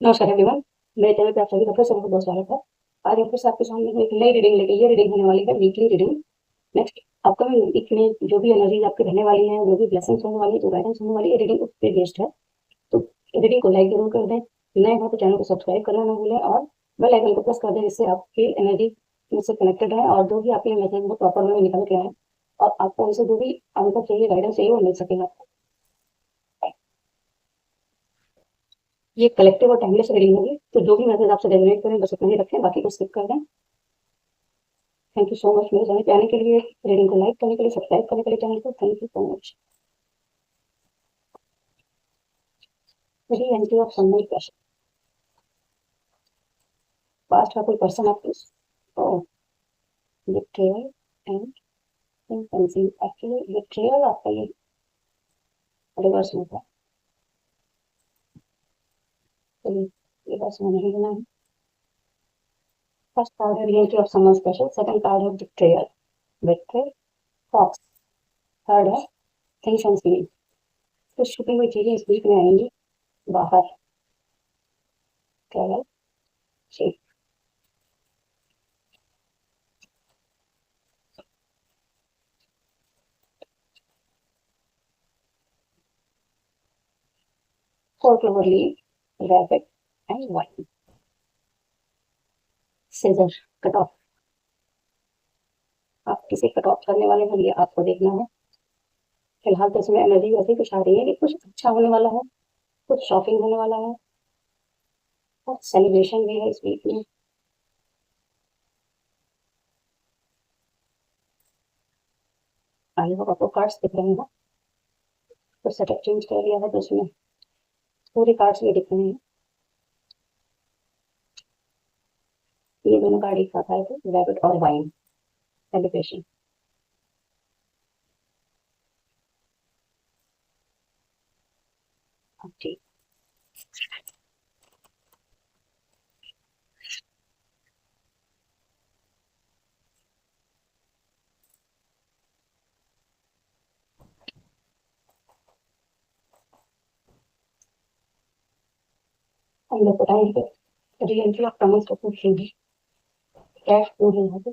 नमस्कार एवरीवन, मेरे चैनल पे आप सभी का फिर से बहुत स्वागत है। आज हम फिर से आपके सामने एक नई रीडिंग लेके ये रीडिंग होने वाली है weekly reading. Next upcoming week में जो भी एनर्जीज आपके रहने वाली हैं, जो भी ब्लेसिंग्स होने वाली है, जो गाइडेंस होने वाली है, रीडिंग उस पे बेस्ड है। तो रीडिंग को लाइक जरूर कर दें, नए हो तो चैनल को सब्सक्राइब करना ना भूलें और बेल आइकन को प्रेस कर दें, जिससे आपकी एनर्जी मुझसे कनेक्टेड है और जो भी आपके मैसेज वो प्रॉपर वे में निकल के आए और आपको उनसे जो भी आंसर चाहिए, गाइडेंस चाहिए, वो मिल सकेगा। ये कलेक्टिव और टाइमलेस रीडिंग होगी, तो जो भी मैसेज आपसे रेजोनेट करें बस उतना ही रखें, बाकी को स्किप कर दें। थैंक यू सो मच मेरे चैनल पे आने के लिए, रीडिंग को लाइक करने के लिए, सब्सक्राइब करने के लिए चैनल को। Thank you so much. Re entry of sunlight passion. Past का कोई पर्सन आपके बिट्रेयल एंड इंफेंसी। एक्चुअली बिट्रेयल आपका ये रिवर्स में था, तो ये रिवर्स में नहीं लेना है। फर्स्ट कार्ड है reentry of someone special, second card है बिट्रेयल, बिट्रे फॉक्स, थर्ड है थिंग्स अनसीन। कुछ छुपी हुई चीजें इस वीक में आएंगी बाहर। Travel, shape, four clover leaf, rabbit and wine, scissor, cut off. आप किसे कट ऑफ करने वाले हैं ये आपको देखना है। फिलहाल तो इसमें एनर्जी वैसे कुछ आ रही है कि कुछ अच्छा होने वाला है, कुछ शॉपिंग होने वाला है और सेलिब्रेशन भी है इस वीक में। आई होप आपको कार्ड्स दिख रहे हैं। तो सेटअप चेंज कर लिया है तो उसमें पूरे कार्ड्स ये दिख रहे हैं। ये दोनों कार्ड एक साथ आए थे, रैबिट और वाइन, सेलिब्रेशन। ठीक, हम लोग बताएंगे री एंट्री ऑफ कमेंट्स को पूछेंगे। कैश फ्लो है यहाँ पे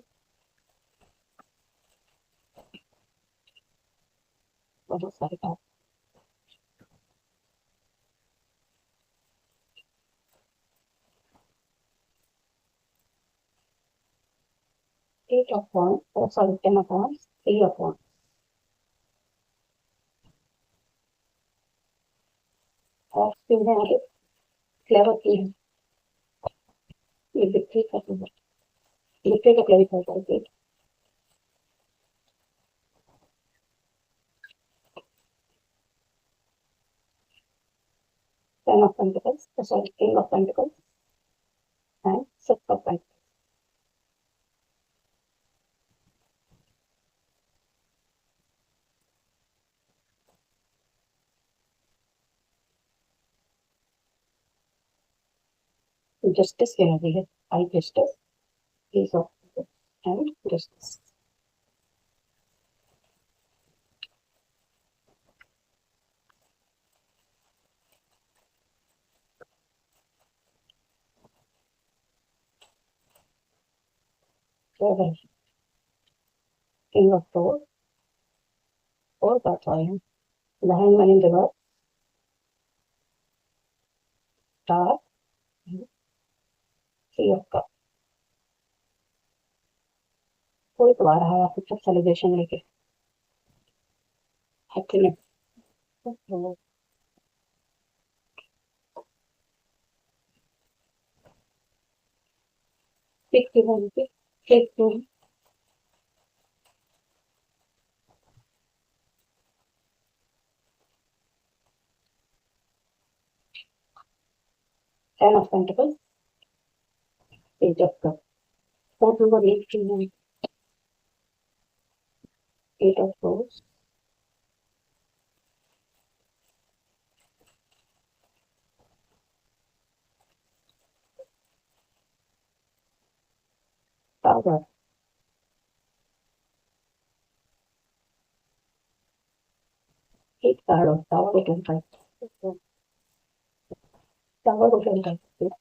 बहुत सारे कार्ड। एट ऑफ वन और sorry 10 of one, 3 of one और फिर है यहाँ पे क्लेवर की है। ये विक्ट्री का विक्ट्री का क्लैरिफाई करके 10 of Pentacles, sorry, King of Pentacles and 6 of Pentacles. Justice की एनर्जी है, आई justice, Ace of Pentacles and Justice. फिर King of Swords और कार्ड्स आए हैं, The Hangman in reverse, Star, Three of Cups. कोई तो आ रहा है आपको सब सेलिब्रेशन लेके, हैप्पीनेस। पिक की होगी पे, pick two, 10 of Pentacles, Page of Cups. Fourth number leaf की है, 8 of Swords, Tower, एक कार्ड और टावर को 25, टावर को 25। It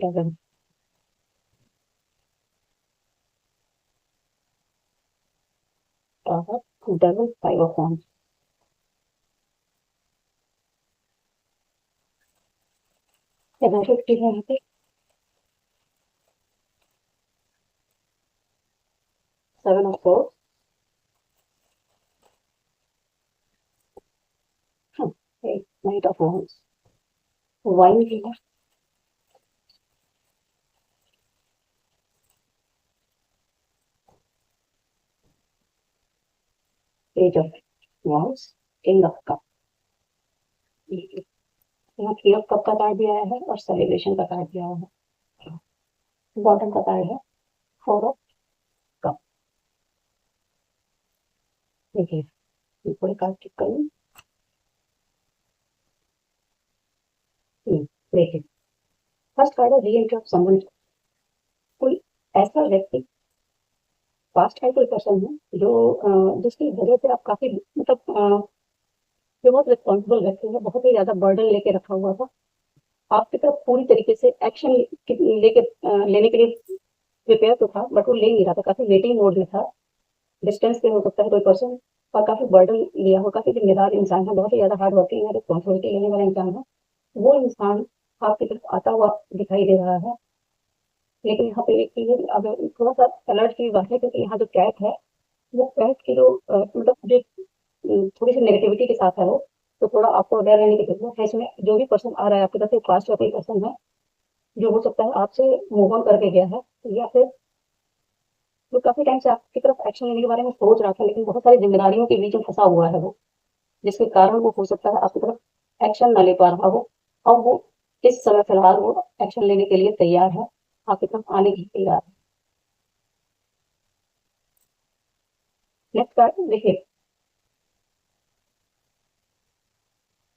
doesn't. Doesn't five of wands. Energy है यहाँ पे। Seven of swords, night of wands, wine भी है। Page of wands, king of cup. यहाँ थ्री ऑफ कप का कार्ड भी आया है और सेलिब्रेशन का कार्ड भी आया है। बॉटम का कार्ड है फोर ऑफ कप। देखिए ये पूरे कार्ड टिक करूँ। देखिए फर्स्ट कार्ड है री एंट्री ऑफ समवन। कोई ऐसा व्यक्ति, पास्ट का कोई पर्सन है जो जिसकी वजह से आप काफी मतलब जो बहुत रिस्पॉन्सिबल व्यक्ति है, बहुत ही ज्यादा बर्डन लेके रखा हुआ था आपकी तरफ, पूरी तरीके से एक्शन लेके लेने के लिए प्रिपेयर तो था, बट वो ले नहीं रहा था, काफी वेटिंग मोड में था। डिस्टेंस पे हो सकता है कोई पर्सन, और काफी बर्डन लिया हो, काफी जिम्मेदार इंसान है, बहुत ही ज्यादा हार्ड वर्किंग है, रिस्पॉन्सिबिलिटी लेने वाला इंसान है। वो इंसान आपकी तरफ आता हुआ दिखाई दे रहा है। लेकिन यहाँ पे एक चीज है, अगर थोड़ा सा अलर्ट की बात है, क्योंकि यहाँ जो कैट है वो कैट की जो मतलब जो थोड़ी सी नेगेटिविटी के साथ है वो, तो थोड़ा आपको अवेयर रहने की जरूरत है। इसमें जो भी पर्सन आ रहा है आपके तरफ से, पास्ट का कोई पर्सन है जो हो सकता है आपसे मूव ऑन करके गया है, या फिर जो काफी टाइम से आपकी तरफ एक्शन लेने के बारे में सोच रहा था, लेकिन बहुत सारी जिम्मेदारियों के बीच में फंसा हुआ है वो, जिसके कारण वो हो सकता है आपकी तरफ एक्शन न ले पा रहा हो। अब वो इस समय फिलहाल वो एक्शन लेने के लिए तैयार है, आपकी तरफ आने की तैयार है। नेक्स्ट कार्ड देखिए,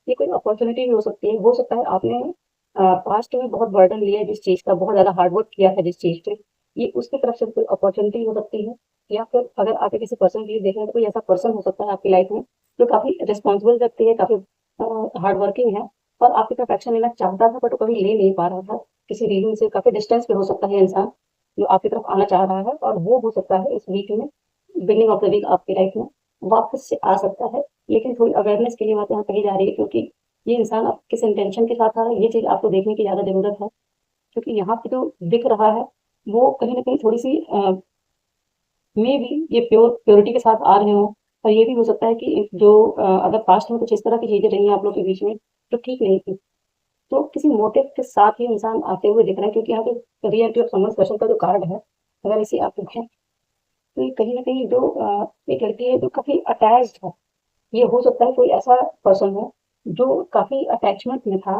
ये कोई अपॉर्चुनिटी भी हो सकता है आपने पास्ट में बहुत बर्डन लिया है जिस चीज का, बहुत ज्यादा हार्ड वर्क किया है जिस चीज पे, ये उसकी तरफ से कोई अपॉर्चुनिटी हो सकती है। या फिर अगर आपके किसी पर्सन के लिए देख रहे हैं तो कोई ऐसा पर्सन हो सकता है आपकी लाइफ में जो काफी रिस्पॉन्सिबल व्यक्ति है, काफी हार्ड वर्किंग है, और आपकी तरफ एक्शन लेना चाहता था बट वो कभी ले नहीं पा रहा था, किसी रीजन से काफी डिस्टेंस पे हो सकता है इंसान जो आपकी तरफ आना चाह रहा है, और वो हो सकता है इस वीक में, बिगिनिंग ऑफ द वीक आपकी लाइफ में वापस से आ सकता है। लेकिन थोड़ी अवेयरनेस के लिए बात यहाँ कही जा रही है, क्योंकि ये इंसान आप किस इंटेंशन के साथ आ रहा है ये चीज आपको देखने की ज्यादा जरूरत है। क्योंकि यहाँ पे जो दिख रहा है वो कहीं ना कहीं थोड़ी सी मे भी ये प्योरिटी के साथ आ रहे हो, और ये भी हो सकता है कि जो अगर पास्ट में कुछ इस तरह की चीजें रही हैं आप लोग के बीच में जो ठीक नहीं थी, तो किसी मोटिव के साथ ये इंसान आते हुए दिख रहा है। क्योंकि यहाँ पे रियलिटी ऑफ समवन स्पेशल का जो कार्ड है, अगर इसे आप देखें तो ये कहीं ना कहीं जो एक लड़की है जो काफी अटैच्ड है, ये हो सकता है कोई ऐसा पर्सन है जो काफी अटैचमेंट में था,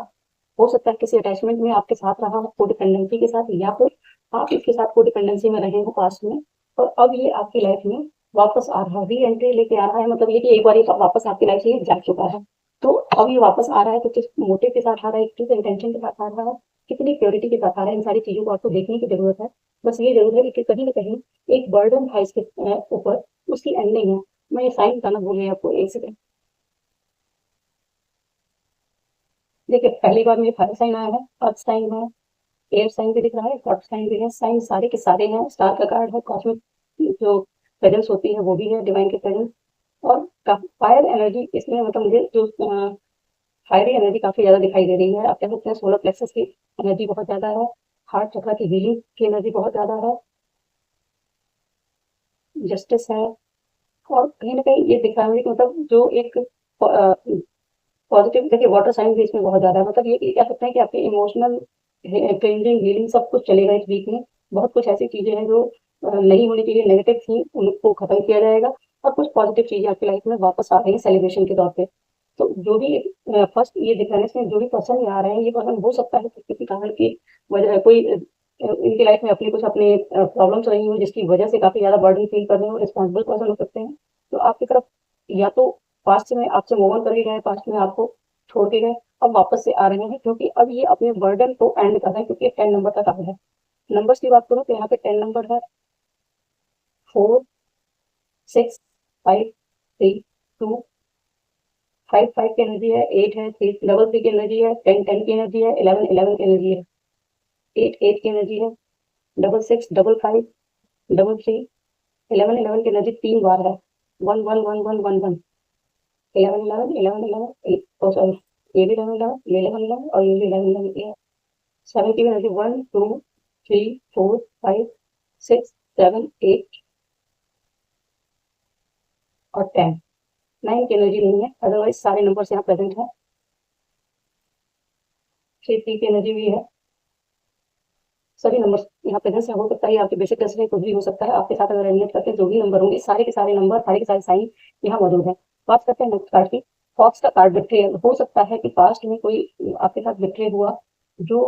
हो सकता है किसी अटैचमेंट में आपके साथ रहा हो कोडिपेंडेंसी के साथ, या फिर आप इसके साथ कोडिपेंडेंसी में रहे हो पास्ट में, और अब ये आपकी लाइफ में वापस आ रहा है, री एंट्री लेके आ रहा है। मतलब ये कि एक बार ये वापस आपकी लाइफ से ये जा चुका है, तो अब ये वापस आ रहा है, तो किस मोटिव के साथ आ रहा है, किस इंटेंशन के साथ आ रहा है, कितनी प्योरिटी के साथ आ रहा है, इन सारी चीजों को आपको देखने की जरूरत है। बस ये जरूर है कि कहीं ना कहीं एक बर्डन था इसके ऊपर, उसकी एंडिंग है। मैं ये साइन बताना भूल गई आपको, एक सेकंड। देखिए पहली बार मेरे फायर साइन आया है, अर्थ साइन है, एयर साइन भी दिख रहा है, वाटर साइन भी है, साइन सारे के सारे हैं, स्टार का कार्ड है, कॉस्मिक जो प्रेजेंस होती है वो भी है, डिवाइन की प्रेजेंस, और फायर एनर्जी इसमें मतलब मुझे जो फायरी एनर्जी काफी ज्यादा दिखाई दे रही है। आप कह सकते हैं सोलर प्लेक्सस की एनर्जी बहुत ज्यादा है, हार्ट चक्र की हीलिंग की एनर्जी बहुत ज्यादा है, जस्टिस है, और कहीं ना कहीं ये दिख रहा है कि मतलब जो एक पॉजिटिव, देखिए वाटर साइन भी इसमें बहुत ज्यादा है, मतलब ये कह सकते हैं कि आपके इमोशनल क्लींजिंग हीलिंग सब कुछ चलेगा इस वीक में। बहुत कुछ ऐसी चीजें हैं जो नहीं होनी चाहिए, नेगेटिव थी, उनको खत्म किया जाएगा, और कुछ पॉजिटिव चीजें आपकी लाइफ में वापस आ रही है सेलिब्रेशन के तौर पे। तो जो भी फर्स्ट ये दिख रहा है इसमें, जो भी पर्सन ये आ रहे हैं, ये पर्सन हो सकता है कि किसी कारण की वजह कोई इनकी लाइफ में अपनी कुछ अपने प्रॉब्लम्स रही हो जिसकी वजह से काफी ज्यादा बर्डन फील कर रहे हो, रिस्पॉन्सिबल पर्सन हो सकते हैं। तो आपकी तरफ या तो पास्ट में आपसे मूव ऑन करके गए, पास्ट में आपको छोड़ के गए, अब वापस से आ रहे हैं, क्योंकि अब ये अपने बर्डन को एंड कर रहे हैं, क्योंकि 10 नंबर का कार्ड है। नंबर्स की बात करूँ तो यहाँ पे 10 नंबर है, 4, 6, 5, 3, 2, 5 5 की एनर्जी है, 8 है, 3 डबल 3 की एनर्जी है, 10 10 की एनर्जी है, 11 11 की एनर्जी है, 8 8 की एनर्जी है, डबल 6 डबल 5 डबल 3, 11 11 की एनर्जी 3 बार है, 1 1 1 1 1 1, 11 11 11 11, ओ सॉरी, ये भी 11 11, ये 11 11 और ये भी 11 11 ये है। 7 की एनर्जी 1 2 3 4 5 6 7 8 और 10। 9 की एनर्जी नहीं है, अदरवाइज सारे नंबर्स यहाँ प्रेजेंट है। 3 3 की एनर्जी भी है, सभी नंबर्स यहाँ प्रेजेंस हो सकता है, आपके बेसिक टेस्ट में कुछ भी हो सकता है, आपके साथ अगर एलिमिनेट करके जो भी नंबर होंगे सारे के सारे नंबर, सारे के सारे साइन यहाँ मौजूद है। बात करते हैं नेक्स्ट कार्ड की। फॉक्स का कार्ड बिट्रे हो सकता है कि पास्ट में कोई आपके साथ बिट्रे हुआ, जो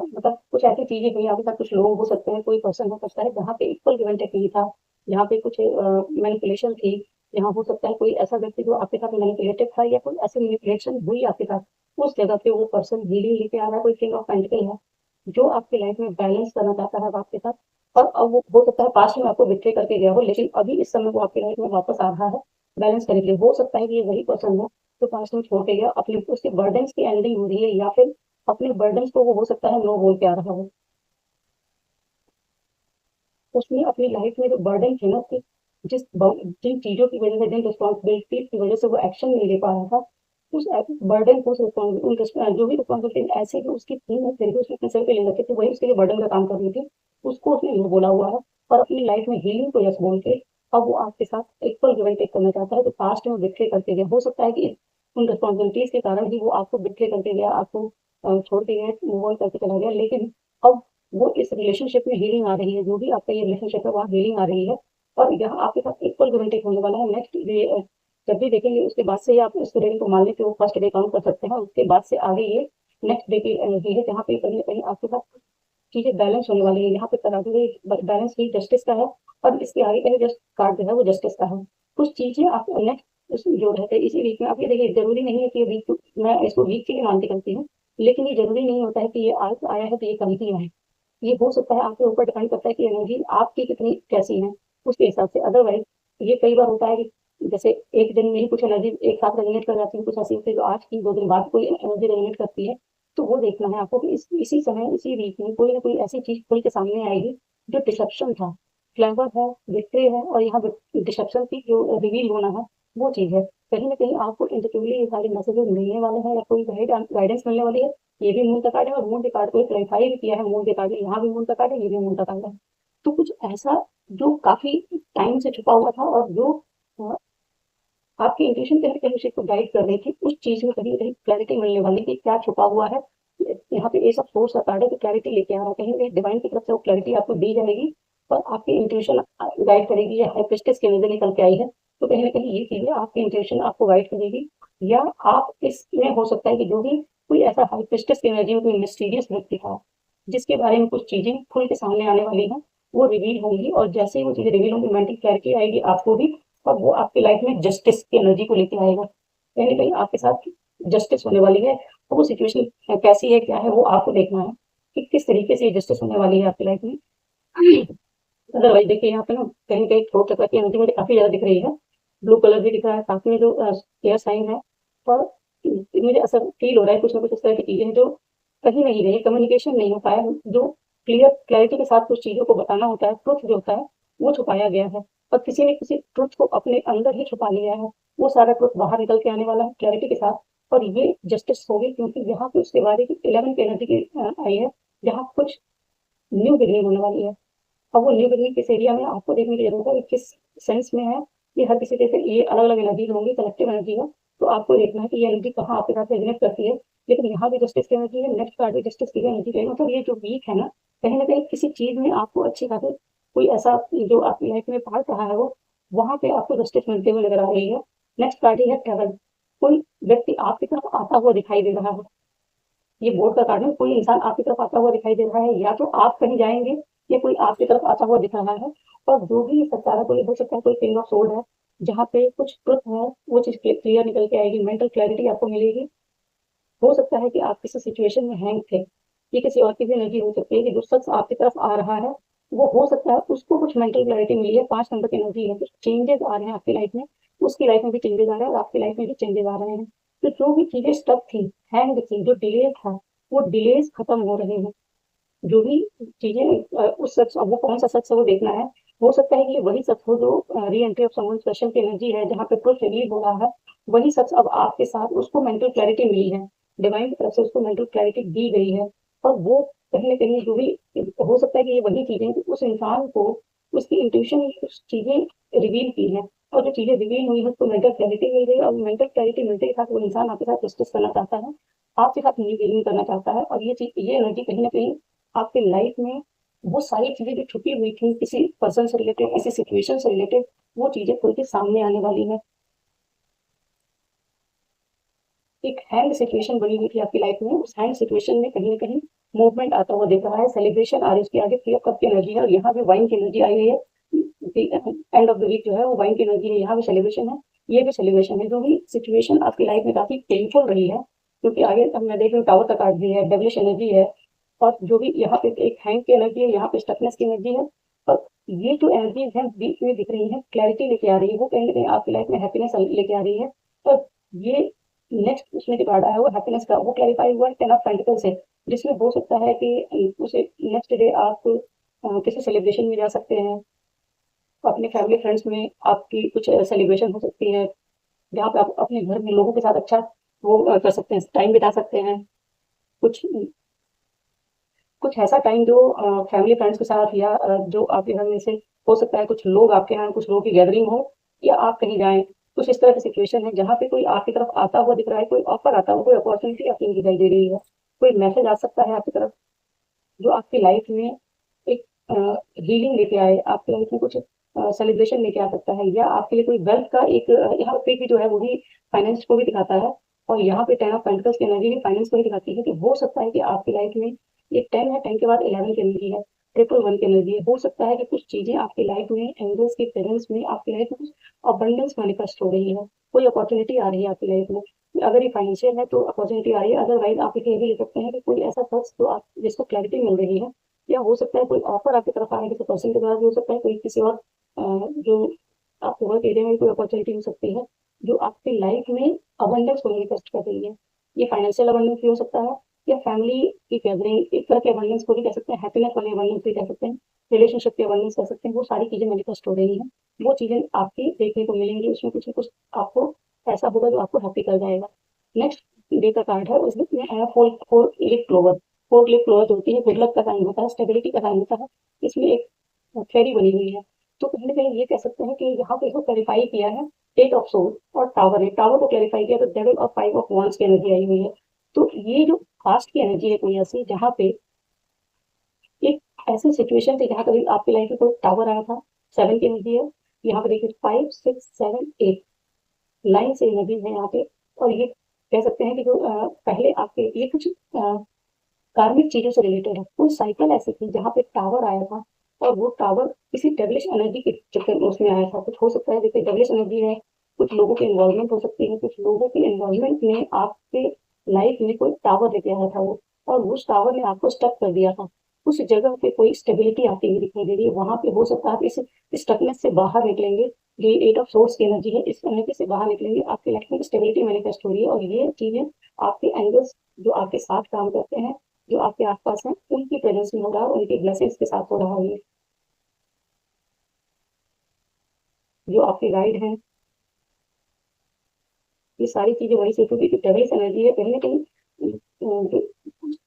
मतलब कुछ ऐसी चीजें हुई आपके साथ, कुछ लोग हो सकते हैं, कोई पर्सन हो सकता है जहाँ पे इक्वल गिव एंड टेक नहीं था, जहाँ पे कुछ मैनिपुलेशन थी, जहाँ हो सकता है कोई ऐसा व्यक्ति जो आपके साथ मैनिपुलेटिव था या कोई ऐसी मैनिपुलेशन हुई आपके साथ, उस जगह पे वो पर्सन हीलिंग लेके आ रहा है, कोई किंग ऑफ पेंटिकल है जो आपकी लाइफ में बैलेंस करना चाहता है आपके साथ। और अब वो हो सकता है पास्ट में आपको बिट्रे करके गया हो, लेकिन अभी इस समय वो आपकी लाइफ में वापस आ रहा है बैलेंस करने के लिए। हो सकता है कि ये वही पर्सन हो जो पास्ट में छोड़ के गया, अपने उसके बर्डन्स की एंडिंग हो रही है, या फिर अपने बर्डन्स को वो हो सकता है नो बोल के आ रहा हो। उसने अपनी लाइफ में जो बर्डन थे ना उसके, जिन चीजों की वजह से, जिन रिस्पॉन्सिबिलिटीज की वजह से वो एक्शन नहीं ले पा रहा था, उस बर्डन को, जो भी रिस्पॉन्सिबिलिटी ऐसे कि उसकी थी ना, फिर भी उसने अपने सर पे ले रखे थे, वही उसके लिए बर्डन का काम कर रही थी, उसको उसने नो बोला हुआ है। और अपनी लाइफ में हीलिंग को यस बोल के अब वो आपके साथ इक्वल गिव एंड टेक करना चाहता है। तो पास्ट में वो बिट्रे करके गया, हो सकता है कि उन रिस्पॉन्सिबिलिटीज के कारण ही वो आपको बिट्रे करके गया, आपको छोड़ के गया, मूव ऑन करके चला गया। लेकिन अब वो इस रिलेशनशिप में हीलिंग आ रही है, जो भी आपका ये रिलेशनशिप है वहाँ हीलिंग आ रही है, और यहाँ आपके साथ इक्वल गिव एंड टेक होने वाला है। नेक्स्ट डे जब भी देखेंगे उसके बाद से ही आप इस डे को मान लें कि वो फर्स्ट डे काउंट कर सकते हैं, उसके बाद से आगे ये नेक्स्ट डे की एनर्जी है, जहाँ पे कहीं ना कहीं आपके साथ चीजें बैलेंस होने वाली है। यहाँ पे तराजू बैलेंस ही जस्टिस का है, और इसके आगे का जस्ट कार्ड जो है वो जस्टिस का है। कुछ चीजें आप नेक्स्ट जो रहते हैं इसी वीक में, आप ये देखिए, जरूरी नहीं है कि ये वीक, मैं इसको वीक के लिए मानती करती हूँ, लेकिन ये जरूरी नहीं होता है कि ये आज आया है तो ये कल ही आए। ये हो सकता है आपके ऊपर डिपेंड करता है कि एनर्जी आपकी कितनी कैसी है, उसके हिसाब से। अदरवाइज ये कई बार होता है कि जैसे एक दिन में ही कुछ एनर्जी एक साथ रेजोनेट कर जाती है, कुछ ऐसी होती है जो आज की 2 दिन बाद कोई एनर्जी रेजोनेट करती है। तो वो देखना है आपको कि इसी समय इसी वीक में कोई ना कोई ऐसी चीज खुल के सामने आएगी जो डिसेप्शन था, क्लेवर है, विक्ट्री है, और यहाँ डिसेप्शन की जो रिवील होना है वो चीज है। कहीं ना कहीं आपको इंटरव्यूली ये सारे मैसेजेस मिलने वाले हैं, या कोई गाइडेंस मिलने वाली है। ये भी मून का कार्ड है, और मून के कार्ड को क्लैरिफाई भी किया है, मून के कार्ड है, यहाँ भी मून का कार्ड है, ये भी मून का कार्ड है। तो कुछ ऐसा जो काफी टाइम से छुपा हुआ था, और जो अ, आपकी इंट्यूशन कहीं ना कहीं उसे को गाइड कर रही थी, उस चीज में कहीं ना कहीं क्लैरिटी मिलने वाली कि क्या छुपा हुआ है। यहाँ पे ये सब सोर्स का कार्ड है, तो क्लैरिटी लेके आ रहा है, कहीं ना कहीं डिवाइन की तरफ से वो क्लैरिटी आपको दी जाएगी, और आपकी इंट्यूशन गाइड करेगी। या हाइपिस्टस की नजर निकल के आई है, तो कहीं ना कहीं ये चीजें आपकी इंट्यूशन आपको गाइड करेगी। या आप इसमें हो सकता है कि जो भी कोई ऐसा हाइपिस्टस की एनर्जी में कोई मिस्टीरियस व्यक्ति था, जिसके बारे में कुछ चीजें खुल के सामने आने वाली हैं, वो रिवील होंगी, और जैसे ही वो चीजें रिवील होंगी मेंटल क्लैरिटी आएगी आपको भी, और वो आपकी लाइफ में जस्टिस की एनर्जी को लेके आएगा। कहीं ना कहीं आपके साथ जस्टिस होने वाली है, तो वो सिचुएशन कैसी है, क्या है, वो आपको देखना है कि किस तरीके से जस्टिस होने वाली है आपकी लाइफ में। अदरवाइज देखिए यहाँ पे ना कहीं कहीं थोड़ा चक्कर की एनर्जी मुझे काफी ज्यादा दिख रही है, ब्लू कलर भी दिख रहा है, साथ में जो एयर साइन है, और मुझे ऐसा फील हो रहा है कुछ ना कुछ इस तरह की चीजें हैं जो कहीं नहीं रही, कम्युनिकेशन नहीं हो पाया, जो क्लैरिटी के साथ कुछ चीजों को बताना होता है, ट्रुथ जो होता है वो छुपाया गया है, और किसी ने किसी ट्रुथ को अपने अंदर ही छुपा लिया है। वो सारा ट्रुथ बाहर निकल के आने वाला है क्लैरिटी के साथ, और ये जस्टिस होगी, क्योंकि यहाँ पे उसके बारे की 11 की एनर्जी की आई है, जहाँ कुछ न्यू बिगनिंग होने वाली है। अब वो न्यू बिगनिंग किस एरिया में आपको देखने की जरूरत है कि किस सेंस में है। ये हर किसी के से ये अलग अलग एनर्जीज होंगी, कलेक्टिव एनर्जी है, तो आपको देखना है कि ये एनर्जी कहाँ आपके साथ रेजोनेट करती है। लेकिन यहाँ भी जस्टिस की एनर्जी है, नेक्स्ट कार्ड भी जस्टिस की एनर्जी है, मतलब ये जो वीक है ना कहीं किसी चीज में आपको अच्छी खासी कोई ऐसा जो आपकी लाइफ में पार्ट रहा है, वो वहां पे आपको जस्टिस मिलते हुए नजर आ रही है। नेक्स्ट कार्ड ही है ट्रेवल। कोई व्यक्ति आपकी तरफ आता हुआ दिखाई दे रहा है, ये बोर्ड का कार्ड है, कोई इंसान आपकी तरफ आता हुआ दिखाई दे रहा है, या तो आप कहीं जाएंगे या कोई आपकी तरफ आता हुआ दिख रहा है। और जो भी सच्चारा कोई हो सकता है, कोई किंग ऑफ सोल्ड है, जहाँ पे कुछ ट्रुथ है वो चीज क्लियर निकल के आएगी, मेंटल क्लैरिटी आपको मिलेगी। हो सकता है कि आप किसी सिचुएशन में हैंग थे, ये किसी और की भी एनर्जी हो सकती है कि जो शख्स आपकी तरफ आ रहा है वो हो सकता है उसको कुछ मेंटल क्लैरिटी मिली है, 5 नंबर की एनर्जी है, कुछ चेंजेस आ रहे हैं आपकी लाइफ में, उसकी लाइफ में भी चेंजेस आ रहे हैं और आपकी लाइफ में भी चेंजेस आ रहे हैं। तो जो भी चीजें स्टक थी, हैंग थी, जो डिले था, वो डिलेज खत्म हो रहे हैं। जो भी चीजें उस शख्स, अब वो कौन सा शख्स है वो देखना है। हो सकता है कि ये वही शख्स हो जो re entry of someone special की एनर्जी है, जहाँ पे ट्रुथ रिवील हो रहा है। वही शख्स अब आपके साथ, उसको मेंटल क्लैरिटी मिली है, डिवाइन की तरफ से उसको मेंटल क्लैरिटी दी गई है। और वो कहीं ना कहीं जो भी, हो सकता है कि ये वही चीजें कि उस इंसान को उसकी इंट्यूशन ने कुछ चीजें रिवील की है, और जो चीजें रिवील हुई है उसको मेंटल क्लैरिटी मिल गई, और मेंटल क्लैरिटी मिलते के साथ वो इंसान आपके साथ जस्टिस करना चाहता है, आपके साथ न्यू बिगिनिंग करना चाहता है। और ये चीज, ये एनर्जी कहीं ना कहीं आपकी लाइफ में वो सारी चीजें जो छुपी हुई थी किसी पर्सन से रिलेटेड, किसी सिचुएशन से रिलेटेड, वो चीजें खुल के सामने आने वाली है। एक हैंग सिचुएशन बनी हुई थी आपकी लाइफ में, उस हैंग सिचुएशन में कहीं ना कहीं मूवमेंट आता हुआ दिख रहा है, सेलिब्रेशन आ रही है उसके आगे, फ्री ऑफ कप की एनर्जी है, और यहाँ पे वाइन की एनर्जी आई हुई है। एंड ऑफ द वीक जो है वो वाइन की एनर्जी है, यहाँ भी सेलिब्रेशन है। ये भी सेलिब्रेशन है। जो भी सिचुएशन आपकी लाइफ में काफी पेनफुल रही है, क्योंकि आगे अब मैं देख रही हूँ टावर का कार्ड भी है, डेविलिश एनर्जी है, और जो भी यहाँ पे एक हैंग की एनर्जी है, यहाँ पे स्टकनेस की एनर्जी है। और ये जो एनर्जीज हैं बीच में दिख रही है, क्लैरिटी लेके आ रही है, वो कहीं ना कहीं आपकी लाइफ में हैप्पीनेस लेके आ रही है। और ये नेक्स्ट उसमें जो कार्ड आया है वो हैप्पीनेस का, वो क्लैरिफाई हुआ 10 ऑफ पेंटिकल से, जिसमें हो सकता है कि उसे नेक्स्ट डे आप किसी सेलिब्रेशन में जा सकते हैं, अपने फैमिली फ्रेंड्स में आपकी कुछ सेलिब्रेशन हो सकती है, जहाँ पे आप अपने घर में लोगों के साथ अच्छा वो कर सकते हैं, टाइम बिता सकते हैं। कुछ कुछ ऐसा टाइम जो फैमिली फ्रेंड्स के साथ, या जो आपके घर में से हो सकता है कुछ लोग आपके यहाँ, कुछ लोगों की गैदरिंग हो, या आप कहीं जाएं। कुछ इस तरह की सिचुएशन है जहाँ पे कोई आपकी तरफ आता हुआ दिख रहा है, कोई ऑफर आता हुआ, कोई अपॉर्चुनिटी आपको दिखाई दे रही है, कोई मैसेज आ सकता है आपकी तरफ, जो आपकी लाइफ में एक हीलिंग लेके आए, आपकी लाइफ में कुछ सेलिब्रेशन लेके आ सकता है, या आपके लिए कोई वेल्थ का एक यहाँ पे भी जो है वो भी फाइनेंस को भी दिखाता है। और यहाँ पे 10 ऑफ पेंटिकल्स की एनर्जी भी फाइनेंस को ही दिखाती है, कि हो सकता है कि आपकी लाइफ में ये 10 है, 10 के बाद 11 की एनर्जी है, ट्रिपल 1 की एनर्जी है। हो सकता है कि कुछ चीजें आपकी लाइफ में, एंजल्स के प्रेजेंस में आपकी लाइफ में कुछ अबंडेंस मैनिफेस्ट हो रही है, कोई अपॉर्चुनिटी आ रही है आपकी लाइफ में। अगर ये फाइनेंशियल है तो अपॉर्चुनिटी आ रही है, अदरवाइज आप इसे ये भी ले सकते हैं कि कोई ऐसा शख्स जो आप, जिसको क्लैरिटी मिल रही है, या हो सकता है कोई ऑफर आपकी तरफ आए किसी पर्सन के द्वारा भी हो सकता है, कोई किसी और जो आपके वर्क एरिया में कोई अपॉर्चुनिटी हो सकती है, जो आपकी लाइफ में अबंडेंस को मैनिफेस्ट कर रही है। ये फाइनेंशियल अबंडेंस भी हो सकता है, या फैमिली की गैदरिंग, एक तरह के अबंडेंस को भी कह सकते हैं, हैप्पीनेस वाले अबंडेंस भी कह सकते हैं, रिलेशनशिप के अबंडेंस कह सकते हैं। वो सारी चीजें मैनिफेस्ट हो रही हैं, वो चीजें आपकी देखने को मिलेंगी, उसमें कुछ ना कुछ आपको ऐसा होगा जो आपको हैप्पी कर जाएगा। नेक्स्ट डे का कार्ड है, उसमें आया four four lip clover. Four lip clover होती है, गुड लक का साइन होता है, स्टेबिलिटी का साइन होता है। इसमें एक फेरी बनी हुई है। तो कहीं ना कहीं ये कह सकते हैं कि यहाँ पे इसको क्लैरिफाई किया है, 8 ऑफ सोर्ड और टावर है, टावर को क्लैरिफाई किया तो डेविल और 5 ऑफ वांड्स की एनर्जी आई हुई है। तो ये जो पास्ट की एनर्जी है कोई ऐसी, जहाँ पे एक ऐसी सिचुएशन थी जहाँ कभी आपकी लाइफ में कोई टावर आया था, 7 की एनर्जी है। यहाँ पे देखिए 5 6 7 8 लाइन से एनर्जी है यहाँ पे। और ये कह सकते हैं कि जो पहले आपके ये कुछ कार्मिक चीजों से रिलेटेड है, कोई साइकिल ऐसी थी जहाँ पे टावर आया था, और वो टावर किसी डेविलिश एनर्जी के चक्कर में उसमें आया था। कुछ हो सकता है जैसे डेविलिश एनर्जी है, कुछ लोगों की इन्वॉल्वमेंट हो सकती है, कुछ लोगों की इन्वॉल्वमेंट में आपके लाइफ में कोई टावर लेके आया था वो, और उस टावर ने आपको स्टक कर दिया था। उस जगह पे कोई स्टेबिलिटी आती हुई दिखाई दे रही है, वहां पे हो सकता है आप इस स्टकनेस से बाहर निकलेंगे। ये 8 ऑफ सोर्स की एनर्जी है, इस एनर्जी से बाहर निकलेंगे, आपकी लाइफ में स्टेबिलिटी मैनिफेस्ट हो रही है। और ये चीजें आपके एंगल्स जो आपके साथ काम करते हैं, जो आपके आसपास हैं, उनकी प्रेजेंस में हो रहा है, उनकी ब्लेसिंग्स के साथ हो रहा है। ये जो आपके गाइड हैं, ये सारी चीजें वही से, क्योंकि जो डेविल्स एनर्जी है कहीं ना कहीं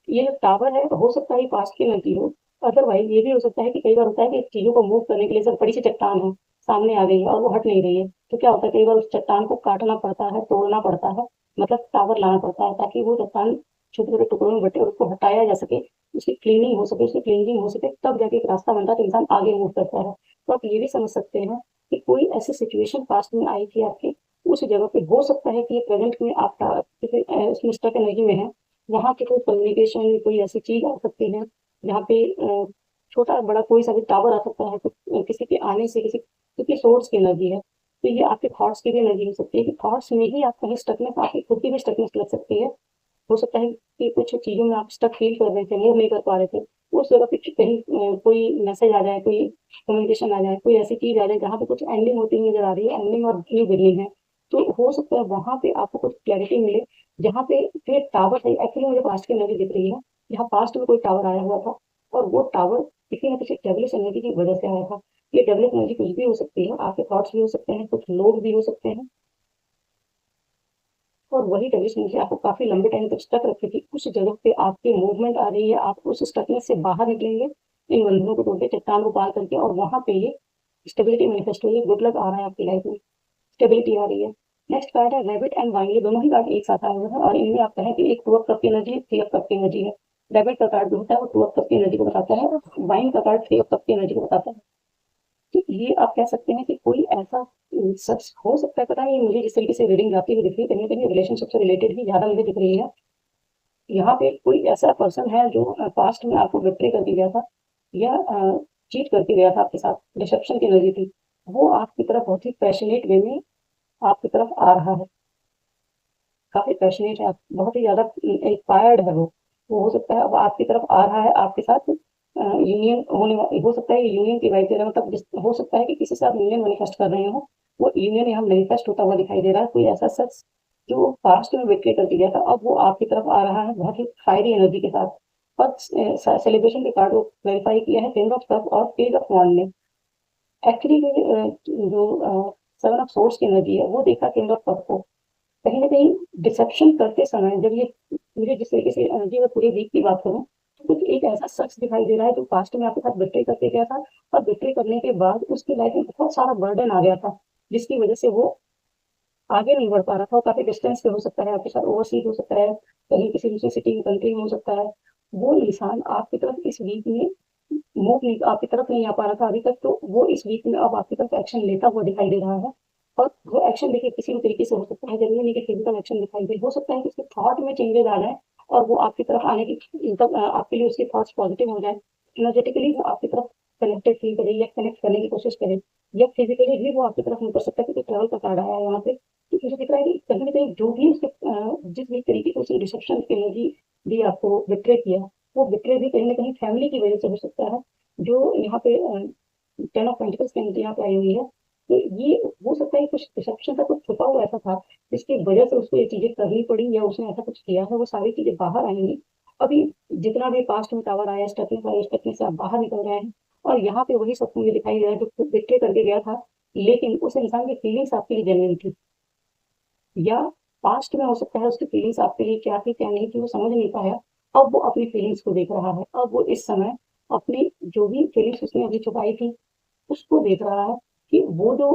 ये जो टावर है हो सकता है पास्ट की एनर्जी हो। अदरवाइज ये भी हो सकता है कि कई बार होता है कि चीजों को मूव करने के लिए सब बड़ी सी चट्टान है, सामने आ गई है और वो हट नहीं रही है, तो क्या होता है कई बार उस चट्टान को काटना पड़ता है, तोड़ना पड़ता है, मतलब टावर लाना पड़ता है, ताकि वो चट्टान छोटे छोटे टुकड़ों में बटे और उसको हटाया जा सके, उसकी क्लीनिंग हो सके, उसकी क्लीनिंग हो सके, तब जाके एक रास्ता बनता है तो इंसान आगे मूव करता है। तो आप ये भी समझ सकते हैं कि कोई ऐसी सिचुएशन पास्ट में आई थी आपकी, उस जगह पे हो सकता है कि प्रेजेंट में आप उसमें स्टक एनर्जी में है, वहां की कोई कम्युनिकेशन, कोई ऐसी चीज आ सकती है जहाँ पे छोटा बड़ा कोई सा भी टावर आ सकता है, तो किसी के आने से, किसी, क्योंकि सोर्स की एनर्जी है, तो ये आपके थॉट्स की भी एनर्जी हो सकती है, कि थॉट्स में ही आप कहीं स्टकनेस, आपकी खुद की भी स्टकनेस लग सकती है। हो सकता है कि कुछ चीज़ों में आप स्टक फील कर रहे थे, मूव नहीं कर पा रहे थे, उस जगह पे कहीं कोई मैसेज आ जाए, कोई कम्युनिकेशन आ जाए, कोई ऐसी चीज़ आ जाए जहाँ पे कुछ एंडिंग होती हुई नज़र आ रही है, एंडिंग और न्यू बिगिनिंग है। तो हो सकता है वहाँ पे आपको कुछ क्लैरिटी मिले, जहाँ पे फिर टावर है, एक्चुअली मुझे पास्ट की एनर्जी दिख रही है, जहाँ पास्ट में कोई टावर आया हुआ था और वो टावर किसी न किसी डेवलिश एनर्जी की वजह से आया था। ये डेवलिश एनर्जी कुछ भी हो सकती है, आपके थॉट्स भी हो सकते हैं, कुछ लोग भी हो सकते हैं, और वही डेवलिश एनर्जी आपको काफी लंबे टाइम तक स्टक रखी थी। उस जगह पे आपकी मूवमेंट आ रही है, आप उस स्टकनेस से बाहर निकलेंगे इन बंधनों को तोड़ के, चट्टान को पार करके, और वहां पे ये स्टेबिलिटी मैनिफेस्ट हुई है, गुड लक आ रहा है आपकी लाइफ में, स्टेबिलिटी आ रही है। नेक्स्ट कार्ड है रैबिट एंड वाइन, ये दोनों ही कार्ड एक साथ आए हुए हैं और इनमें आप कहें कि एक 2 कप की एनर्जी है, 3 कप की एनर्जी है। रैबिट का कार्ड जो होता है वो 2 कप की एनर्जी को बताता है, और वाइन का कार्ड 3 कप की एनर्जी को बताता है। तो ये आप कह सकते हैं कि कोई ऐसा शख्स हो सकता है, पता नहीं मुझे जिस तरीके से रीडिंग जाती हुई दिख रही है, कहीं ना कहीं रिलेशनशिप से रिलेटेड ही ज्यादा मुझे दिख रही है। यहाँ पे कोई ऐसा पर्सन है जो पास्ट में आपको बिट्रे करके गया था, या चीट करके गया था आपके साथ, डिसेप्शन की एनर्जी थी। वो आपकी तरफ बहुत ही पैशनेट वे में आपकी तरफ आ रहा है, काफी पैशनेट है, बहुत ही ज्यादा इंस्पायर्ड है वो हो सकता है अब आपकी तरफ आ रहा है, आपके साथ यूनियन होने हो सकता है, यूनियन की वाइब दे रहा है, मतलब हो सकता है कि किसी से आप यूनियन मैनिफेस्ट कर रहे हो, वो यूनियन यहाँ मैनिफेस्ट होता हुआ दिखाई दे रहा है। कोई ऐसा शख्स जो पास्ट में बिट्रे करके गया था, अब वो आपकी तरफ आ रहा है बहुत ही फायरी एनर्जी के साथ। और सेलिब्रेशन के कार्ड को वेरीफाई किया है किंग ऑफ कप और पेज ऑफ वॉन्ड ने। एक्चुअली जो सेवन ऑफ सोर्स की एनर्जी है वो देखा किंग ऑफ कप को, कहीं ना कहीं डिसेप्शन करते समय जब ये, मुझे जिस तरीके से एनर्जी में पूरे वीक की बात करूं, तो कुछ एक ऐसा शख्स दिखाई दे रहा है जो पास्ट में आपके साथ बिट्रे करके गया था, और बिट्रे करने के बाद उसकी लाइफ में बहुत सारा बर्डन आ गया था, जिसकी वजह से वो आगे नहीं बढ़ पा रहा था। वो काफी डिस्टेंस पे हो सकता है आपके साथ, ओवरसीज हो सकता है, कहीं किसी दूसरी सिटी कंट्री में हो सकता है। वो इंसान आपकी तरफ इस वीक में मूव नहीं, आपकी तरफ नहीं आ पा रहा था अभी तक, तो वो इस वीक में अब आपकी तरफ एक्शन लेता हुआ दिखाई दे रहा है। और वो एक्शन देखिए किसी भी तरीके से हो सकता है, जरूरी नहीं कि फिजिकल एक्शन दिखाई दे, हो सकता है कि उसके थॉट में चेंजेस आ जाए और वो आपकी तरफ आने की, मतलब आपके लिए उसके थॉट्स पॉजिटिव हो जाए, एनर्जेटिकली वो आपकी तरफ कनेक्टेड फील करे या कनेक्ट करने की कोशिश करे, या फिजिकली भी वो आपकी तरफ नहीं कर सकता, क्योंकि ट्रैवल का कार्ड आया है यहाँ पे। तो मुझे दिख रहा है कि कहीं ना कहीं जो भी उसके जिस भी तरीके से उसने रिसेप्शन की एनर्जी दी आपको, बिट्रे किया, वो बिट्रे भी कहीं ना कहीं फैमिली की वजह से हो सकता है। जो यहाँ पे 10 ऑफ पेंटिकल्स की एनर्जी यहाँ पे आई हुई है, तो ये हो सकता है कुछ रिसेप्शन का कुछ छुपा हुआ ऐसा था जिसकी वजह से उसको ये चीजें करनी पड़ी, या उसने ऐसा कुछ किया है, वो सारी चीजें बाहर आएंगी अभी। जितना भी पास्ट में टावर आया, स्टेपनी आया, स्टेपनी से आप बाहर निकल रहे हैं, और यहाँ पे वही सब मुझे दिखाई दे रहा है जो बिट्रे करके गया था, लेकिन उस इंसान की फीलिंग्स आपके लिए जेन्युइन थी, या पास्ट में हो सकता है उसकी फीलिंग्स आपके लिए क्या थी क्या नहीं थी वो समझ नहीं पाया, अब वो अपनी फीलिंग्स को देख रहा है, अब वो इस समय अपनी जो भी फीलिंग्स उसने अभी छुपाई थी उसको देख रहा है, कि वो जो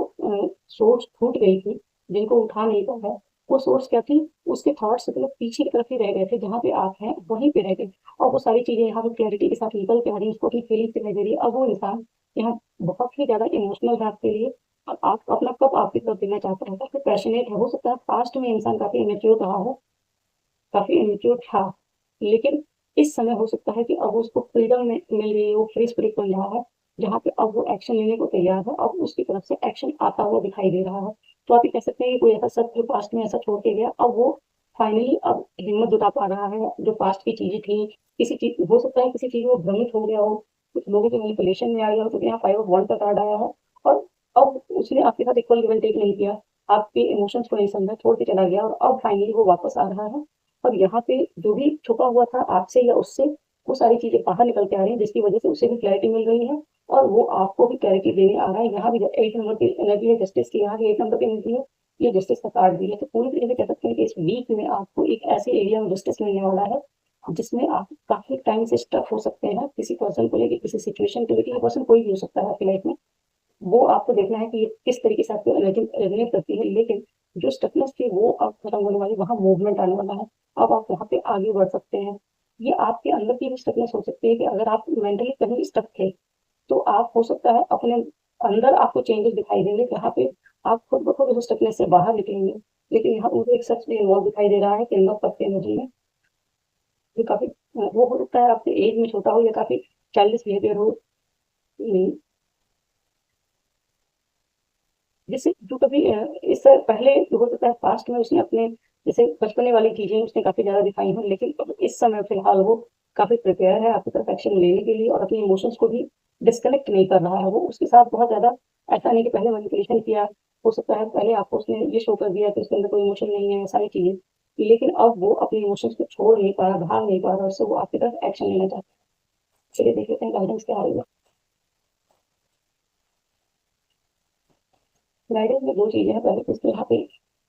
सोच छूट गई थी, जिनको उठा नहीं पाया, वो सोच क्या थी, उसके थॉट्स मतलब पीछे की तरफ ही रह गए थे, जहाँ पे आप हैं वहीं पे रह गए, और वो सारी चीजें यहाँ पे क्लैरिटी के साथ निकल के आ रही है, उसको अपनी फीलिंग्स दिखाई दे रही है। अब वो इंसान यहाँ बहुत ही ज्यादा इमोशनल है आपके लिए, और आप अपना कप आपकी तरफ देना चाहता है, काफी पैशनेट है, हो सकता है पास्ट में इंसान काफी इमेच्योर रहा हो, काफी इमेच्योर था, लेकिन इस समय हो सकता है कि अब उसको फ्रीडम में मिल रही है, वो फ्री स्पिरिट बन रहा है, जहाँ पे अब वो एक्शन लेने को तैयार है, अब उसकी तरफ से एक्शन आता हुआ दिखाई दे रहा है। तो आप ये कह सकते हैं कि कोई ऐसा शख्स जो पास्ट में ऐसा छोड़ के गया, अब वो फाइनली अब हिम्मत जुटा पा रहा है, जो पास्ट की चीजें थी, किसी चीज हो सकता है किसी चीज में भ्रमित हो गया हो, कुछ लोगों के मैनिपुलेशन में आ गया हो, क्योंकि यहाँ 5 ऑफ 1 का कार्ड आया है, और अब उसने आपके साथ इक्वल गिव एंड टेक नहीं किया, आपके इमोशंस को नहीं समझा, छोड़ के चला गया, और अब फाइनली वो वापस आ रहा है, और यहाँ पे जो भी छुपा हुआ था आपसे या उससे, वो सारी चीजें बाहर निकल के आ रही है, जिसकी वजह से उसे भी क्लैरिटी मिल रही है, और वो आपको भी क्लैरिटी देने आ रहा है। यहाँ भी 8 नंबर की एनर्जी है जस्टिस की, यहाँ भी 8 नंबर की एनर्जी है, ये जस्टिस का कार्ड भी है। तो पूरी तरीके से कह सकते हैं कि इस वीक में आपको एक ऐसे एरिया में जस्टिस मिलने वाला है जिसमें आप काफी टाइम से स्टक हो सकते हैं किसी पर्सन को लेकर, किसी सिचुएशन को लेकर, ये पर्सन कोई भी हो सकता है आपकी लाइफ में, वो आपको देखना है कि ये किस तरीके से आपको एनर्जी रेजोनेट करती है, लेकिन जो स्टकनेस थी वो अब खत्म होने वाली, वहां मूवमेंट आने वाला है, अब आप वहां पे आगे बढ़ सकते हैं। ये आपके अंदर की भी स्टकनेस हो सकती है, कि अगर आप मेंटली कहीं स्टक थे, तो आप हो सकता है अपने अंदर आपको चेंजेस दिखाई देंगे, जहाँ पे आप खुद ब खुद उस स्टकनेस से बाहर निकलेंगे। लेकिन यहाँ मुझे एक शख्स भी इन्वॉल्व दिखाई दे रहा है किंग ऑफ कप की एनर्जी में, जो काफी वो हो सकता है आपसे एज में छोटा हो, या काफी चाइल्डिश बिहेवियर हो, जैसे जो कभी इससे पहले हो सकता है पास्ट में उसने अपने जैसे बचपने वाली चीज़ें उसने काफ़ी ज़्यादा दिखाई हैं, लेकिन अब इस समय फ़िलहाल वो काफ़ी प्रिपेयर है आपकी तरफ एक्शन लेने के लिए और अपने इमोशंस को भी डिस्कनेक्ट नहीं कर रहा है। वो उसके साथ बहुत ज़्यादा ऐसा नहीं कि पहले मैनिपुलेशन किया, हो सकता है पहले आपको उसने ये शो कर दिया कि उसके अंदर कोई इमोशन नहीं है, सारी चीज़ें। लेकिन अब वो अपने इमोशंस को छोड़ नहीं पा रहा, भाग नहीं पा रहा, उससे वो आपकी तरफ एक्शन लेना चाहता है। चलिए देख लेते हैं गाइडेंस क्या आएगा। गाइडेंस में 2 चीज़ें हैं, पहले तो इसके यहाँ पे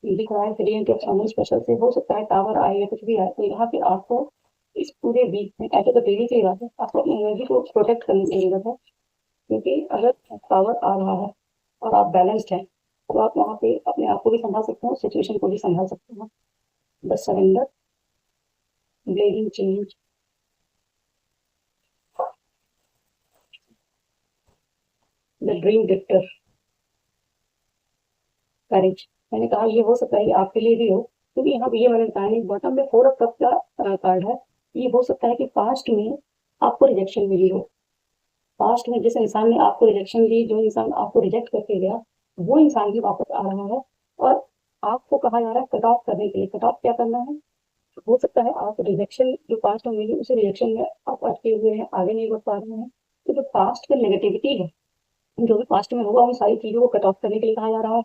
लिख रहा है ग्रेडिएंट ऑफ समवन स्पेशल से हो सकता है टावर आए या कुछ भी आए, तो यहाँ पे आपको इस पूरे वीक में ऐसे तो डेली की बात है, आपको अपनी एनर्जी को प्रोटेक्ट करने की ज़रूरत है, क्योंकि अगर पावर आ रहा है और आप बैलेंस्ड हैं, तो आप वहाँ पे अपने आप को भी सँभाल सकते हो, सिचुएशन को भी सँभाल सकते हो। The surrender, bleeding change, the dream doctor, courage. मैंने कहा ये हो सकता है कि आपके लिए भी हो, क्योंकि यहाँ पे ये मैंने बताया नहीं, बॉटम में 4 ऑफ कप का कार्ड है। ये हो सकता है कि पास्ट में आपको रिजेक्शन मिली हो, पास्ट में जिस इंसान ने आपको रिजेक्शन दी, जो इंसान आपको रिजेक्ट करके गया, वो इंसान भी वापस आ रहा है और आपको कहा जा रहा है कट ऑफ करने के लिए। कट ऑफ क्या करना है? हो सकता है आप रिजेक्शन जो पास्ट में मिली, उसी रिजेक्शन में आप अटके हुए हैं, आगे नहीं बढ़ पा रहे हैं। तो जो पास्ट का नेगेटिविटी है, जो भी पास्ट में होगा, उन सारी चीज़ों को कट ऑफ करने के लिए कहा जा रहा है।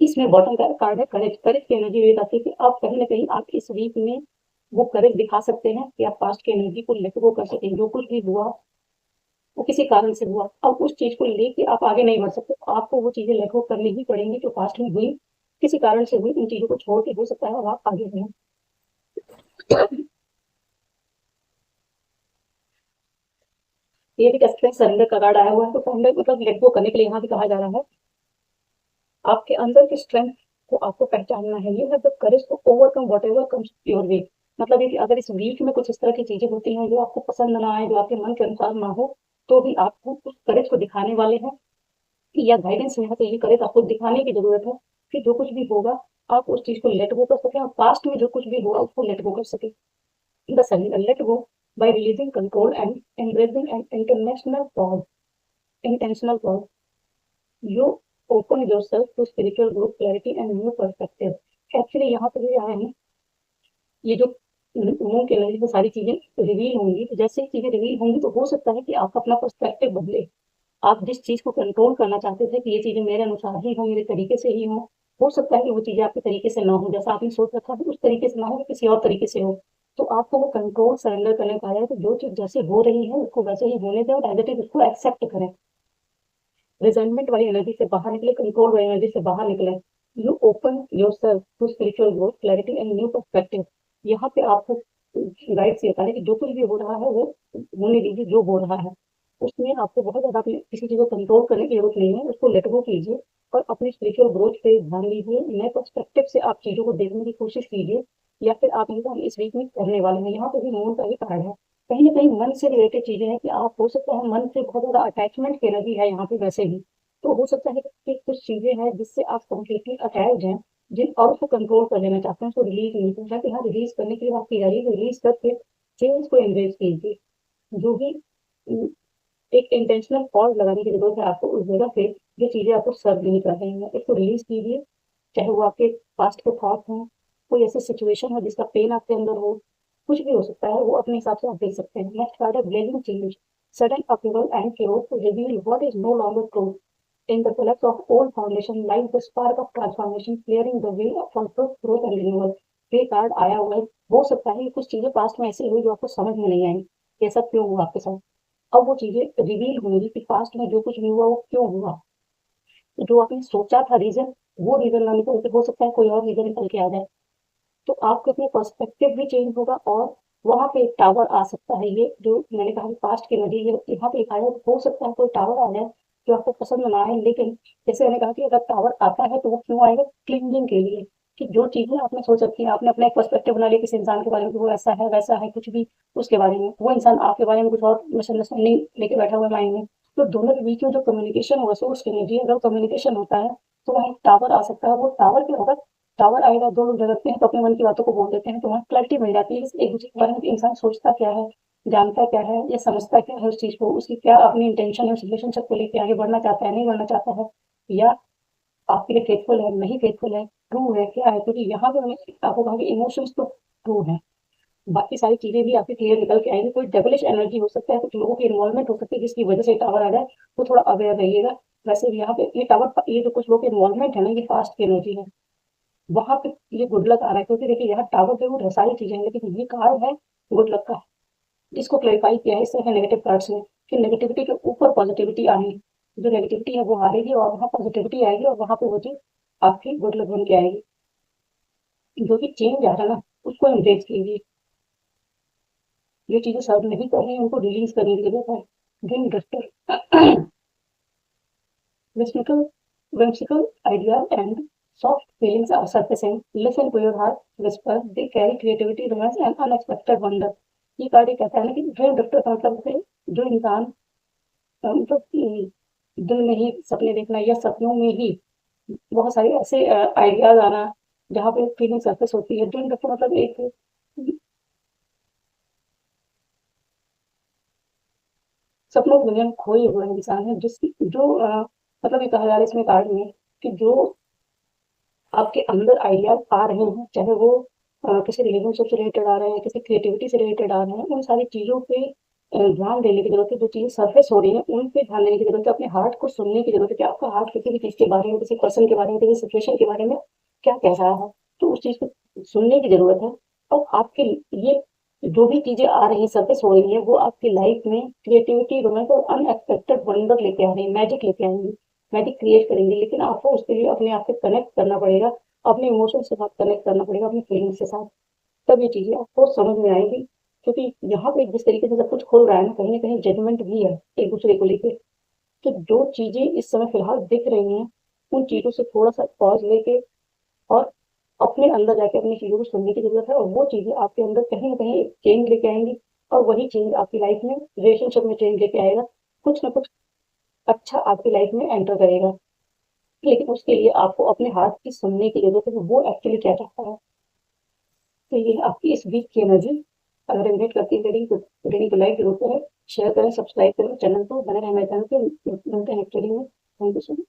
इसमें बॉटम का कार्ड है करेज। करेज की एनर्जी ये बताती है कि आप कहीं न कहीं आप इस वीक में वो करेज दिखा सकते हैं कि आप पास्ट की एनर्जी को लेट गो कर सकें। जो कुछ भी हुआ, वो किसी कारण से हुआ। अब उस चीज़ को लेके आप आगे नहीं बढ़ सकते। आपको वो चीज़ें लेट गो करनी ही पड़ेंगी जो पास्ट में हुई, किसी कारण से हुई। उन चीज़ों को छोड़ के हो सकता है अब आप आगे बढ़ें। ये भी कह सकते हैं सरेंडर का कार्ड आया हुआ है, तो सरेंडर मतलब लेट गो करने के लिए यहाँ भी कहा जा रहा है। आपके अंदर की स्ट्रेंथ को आपको पहचानना है। You have the courage to overcome whatever comes your way. मतलब ये कि अगर इस वीक में कुछ इस तरह की चीजें होती हैं जो आपको पसंद ना आए, जो आपके मन के अनुसार ना हो, तो भी आपको उस करेज को दिखाने वाले हैं, या गाइडेंस यहाँ से ये करेज आपको दिखाने की जरूरत है कि जो कुछ भी होगा आप उस चीज को लेट गो कर सकें, और पास्ट में जो कुछ भी हुआ उसको लेट गो कर सके। The let go by releasing control and embracing an intentional pause. You open yourself to spiritual growth, clarity and new perspective. Actually यहाँ पे भी आया है, ये जो मून के एनर्जी में सारी चीजें रिवील होंगी, तो जैसे ही चीजें रिवील होंगी तो हो सकता है कि आपका अपना पर्सपेक्टिव बदले। आप जिस चीज को कंट्रोल करना चाहते थे कि ये चीजें मेरे अनुसार ही हो, मेरे तरीके से ही हो सकता है कि वो चीजें आपके तरीके से ना हो, जैसा आपने सोच रखा है उस तरीके से ना हो, किसी और तरीके से हो। तो आपको वो कंट्रोल सरेंडर करने का है कि जो चीज जैसे हो रही है उसको वैसे ही होने दें और एज इट इज उसको एक्सेप्ट करें। रिजल्टमेंट वाली एनर्जी से बाहर निकले, कंट्रोल वाली एनर्जी से बाहर निकले। You open yourself to spiritual growth, clarity and new perspective. यहाँ पे आपको गाइड से बता रहे कि जो कुछ भी हो रहा है वो होने दीजिए, जो हो रहा है उसमें आपको बहुत ज्यादा अपने किसी चीज को कंट्रोल करने की जरूरत नहीं है, उसको लेट गो कीजिए और अपनी स्पिरिचुअल ग्रोथ पे ध्यान दीजिए। नए पर्सपेक्टिव से आप चीजों को देखने की कोशिश कीजिए, या फिर आप इनका इस वीक में करने वाले हैं। यहाँ पे भी मून का ही कार्ड है, कहीं ना कहीं मन से रिलेटेड चीजें हैं कि आप हो सकता है मन से बहुत ज्यादा अटैचमेंट की एनर्जी है यहाँ पे वैसे ही। तो हो सकता है कि कुछ चीजें हैं जिससे आप कम्प्लीटली अटैच्ड हैं, जिन और उसको कंट्रोल कर लेना चाहते हैं, उसको रिलीज नहीं करना चाहते। यहाँ रिलीज करने के लिए बात की जा रही है, रिलीज करके चेंज को एंगेज कीजिए। जो भी एक इंटेंशनल पॉज लगाने की जरूरत है आपको उस जगह पे जो चीजें आपको सर्व नहीं कर रही हैं, इसको रिलीज कीजिए। चाहे वो आपके पास्ट के थॉट हों, कोई ऐसी सिचुएशन हो जिसका पेन आपके अंदर हो, कुछ भी हो सकता है, वो अपने हिसाब से आप देख सकते हैं। नेक्स्ट कार्ड है blessing change, sudden अपीवल and chaos to reveal what is no longer true. In the collapse of old foundation lies the spark of transformation, clearing the way for growth and renewal. ये card आया हुआ है। हो सकता है कि कुछ चीजें पास्ट में ऐसी हुई जो आपको समझ में नहीं आई, ये सब क्यों हुआ आपके साथ। अब वो चीजें रिवील होंगी कि पास्ट में जो कुछ भी हुआ वो क्यों हुआ। तो जो आपने सोचा था रीजन, वो रीजन ना निकल के हो सकता है कोई और रीजन निकल के आ जाए। तो आपके अपने पर्सपेक्टिव भी चेंज होगा और वहां पे एक टावर आ सकता है। ये जो मैंने कहा पास्ट की एनर्जी यहाँ पे लिखा है, हो सकता है कोई टावर आ जाए जो आपको पसंद ना आए, लेकिन जैसे मैंने कहा कि अगर टावर आता है तो वो क्यों आएगा? क्लिंजिंग के लिए, कि जो चीजें आपने सोच रखी है, आपने अपना एक पर्सपेक्टिव बना लिया किसी इंसान के बारे में कि वो ऐसा है वैसा है, कुछ भी उसके बारे में, वो इंसान आपके बारे में कुछ और मिसअंडरस्टैंडिंग लेके बैठा हुआ है माइंड में। तो दोनों के बीच में जो कम्युनिकेशन होगा, सोर्स की एनर्जी, अगर कम्युनिकेशन होता है तो वहाँ एक टावर आ सकता है। वो टावर क्या होगा? टावर आएगा, दो लोग झगड़ते हैं तो अपने मन की बातों को बोल देते हैं, तो वहाँ क्लैरिटी मिल जाती है एक दूसरे के बारे में कि इंसान सोचता क्या है, जानता क्या है, या समझता क्या है उस चीज को, उसकी क्या अपनी इंटेंशन है उस रिलेशनशिप को लेकर, आगे बढ़ना चाहता है नहीं बढ़ना चाहता है, या आपके लिए फेथफुल है नहीं फेथफुल है। ट्रू है क्या है, क्योंकि यहाँ पे मैंने आपको कहा कि इमोशंस तो ट्रू है, बाकी सारी चीजें भी आपकी क्लियर निकल के आएंगी। कोई डबलिश एनर्जी हो सकता है, कुछ लोगों की इन्वॉल्वमेंट हो सकती है जिसकी वजह से टावर आ जाए, तो थोड़ा अवेयर रहिएगा। वैसे भी यहाँ पे ये टावर, ये जो कुछ लोग इन्वॉल्वमेंट है ना, ये पास्ट की एनर्जी है, वहां पे ये गुड लक आ रहा है, क्योंकि देखिए यहाँ टावर पे वो सारी चीजें हैं, लेकिन ये कार्ड है गुड लक का। इसको क्लेरिफाई किया है इस तरह नेगेटिव कार्ड्स में कि नेगेटिविटी के ऊपर पॉजिटिविटी आनी, जो नेगेटिविटी है वो हारेगी और वहाँ पॉजिटिविटी आएगी, और वहां पे वो चीज आपकी गुड लक बन के आएगी। जो भी चेंज आ रहा है ना, उसको एम्ब्रेस कीजिए। ये चीजें सर्व नहीं कर रही हैं, उनको रिलीज करने की जरूरत है। Dream drifter, whimsical, whimsical ideas and soft feelings are surfacing. Listen to your heart whisper. They carry creativity, romance, and unexpected wonder. ये कार्ड ये कहता है ना कि ड्रीम ड्रिफ्टर का मतलब है जो इंसान मतलब दिल में ही सपने देखना, या सपनों में ही बहुत सारे ऐसे आइडियाज आना जहाँ पे फीलिंग सरफेस होती है। ड्रीम ड्रिफ्टर मतलब एक सपनों की दुनिया में खोए हुए इंसान है, जिसकी जो मतलब ये कहा जा रहा है इसमें कार्ड में कि जो आपके अंदर आइडियाज आ रहे हैं, चाहे वो किसी रिलेशनशिप से रिलेटेड आ रहे हैं, किसी क्रिएटिविटी से रिलेटेड आ रहे हैं, उन सारी चीज़ों पे ध्यान देने की जरूरत है। जो चीज़ें सरफेस हो रही हैं उन पे ध्यान देने की जरूरत है। अपने हार्ट को सुनने की जरूरत है कि आपका हार्ट किसी भी चीज़ के बारे में, किसी पर्सन के बारे में, किसी सिचुएशन के बारे में क्या कह रहा है, तो उस चीज़ को सुनने की जरूरत है। और आपके ये जो भी चीज़ें आ रही हैं, सरफेस हो रही है, वो आपकी लाइफ में क्रिएटिविटी, रोमांस और अनएक्सपेक्टेड वंडर लेके आ रही है, मैजिक लेके आएंगी, मैजिक क्रिएट करेंगे। लेकिन आपको उसके लिए अपने आप से कनेक्ट करना पड़ेगा, अपने इमोशंस के साथ कनेक्ट करना पड़ेगा, अपनी फीलिंग्स के साथ। तब ये चीजें आपको समझ में आएगी। क्योंकि यहाँ पे जिस तरीके से सब कुछ खुल रहा है ना कहीं जजमेंट भी है एक दूसरे को लेके। तो जो चीजें इस समय फिलहाल दिख रही हैं, उन चीजों से थोड़ा सा पॉज लेके और अपने अंदर जाके अपनी चीजों को सुनने की जरूरत है, और वो चीजें आपके अंदर कहीं ना कहीं एक चेंज लेके आएंगी। और वही चेंज आपकी लाइफ में, रिलेशनशिप में चेंज लेके आएगा। कुछ ना कुछ अच्छा आपकी लाइफ में एंटर करेगा। लेकिन उसके लिए आपको अपने हाथ की सुनने की जरूरत है कि वो एक्चुअली क्या चाहता है। तो ये आपकी इस वीक की एनर्जी। अगर रिलेट करती है रीडिंग को लाइक जरूर करें, शेयर करें, सब्सक्राइब करें चैनल को, बने रहें हमारे चैनल पे। मिलते हैं नेक्स्ट रीडिंग में। Thank you so much.